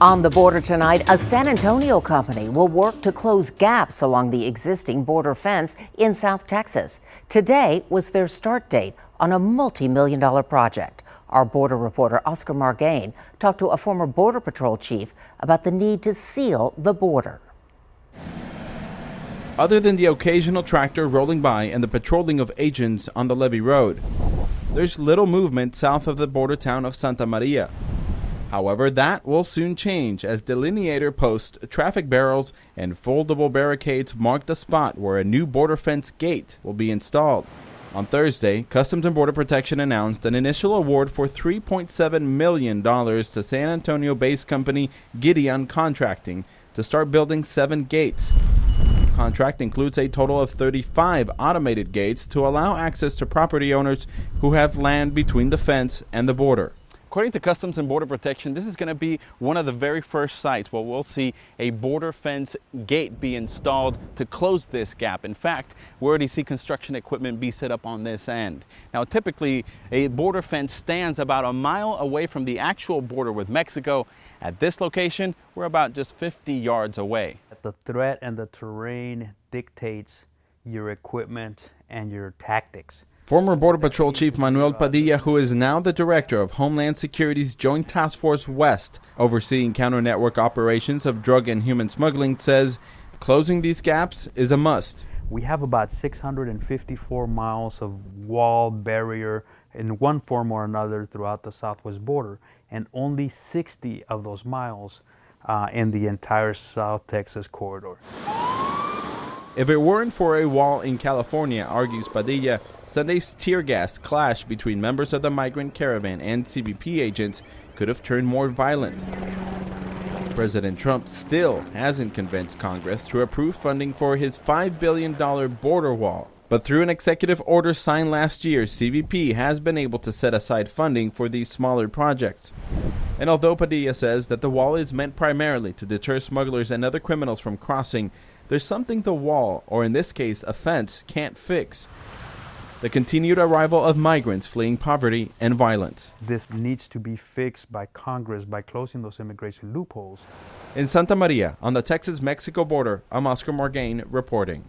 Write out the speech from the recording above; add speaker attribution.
Speaker 1: On the border tonight, a San Antonio company will work to close gaps along the existing border fence in South Texas. Today was their start date on a multi-million-dollar project. Our border reporter Oscar Margain talked to a former Border Patrol chief about the need to seal the border.
Speaker 2: Other than the occasional tractor rolling by and the patrolling of agents on the Levee Road, there's little movement south of the border town of Santa Maria. However, that will soon change as delineator posts, traffic barrels, and foldable barricades mark the spot where a new border fence gate will be installed. On Thursday, Customs and Border Protection announced an initial award for $3.7 million to San Antonio-based company Gideon Contracting to start building 7 gates. The contract includes a total of 35 automated gates to allow access to property owners who have land between the fence and the border. According to Customs and Border Protection, this is going to be one of the very first sites where we'll see a border fence gate be installed to close this gap. In fact, we already see construction equipment be set up on this end. Now, typically, a border fence stands about a mile away from the actual border with Mexico. At this location, we're about just 50 yards away.
Speaker 3: The threat and the terrain dictates your equipment and your tactics.
Speaker 2: Former Border Patrol Chief Manuel Padilla, who is now the director of Homeland Security's Joint Task Force West, overseeing counter-network operations of drug and human smuggling, says closing these gaps is a must.
Speaker 3: We have about 654 miles of wall barrier in one form or another throughout the southwest border, and only 60 of those miles in the entire South Texas corridor.
Speaker 2: If it weren't for a wall in California, argues Padilla, Sunday's tear gas clash between members of the migrant caravan and CBP agents could have turned more violent. President Trump still hasn't convinced Congress to approve funding for his $5 billion border wall. But through an executive order signed last year, CBP has been able to set aside funding for these smaller projects. And although Padilla says that the wall is meant primarily to deter smugglers and other criminals from crossing, there's something the wall, or in this case a fence, can't fix: the continued arrival of migrants fleeing poverty and violence.
Speaker 3: This needs to be fixed by Congress by closing those immigration loopholes.
Speaker 2: In Santa Maria, on the Texas-Mexico border, I'm Oscar Margain reporting.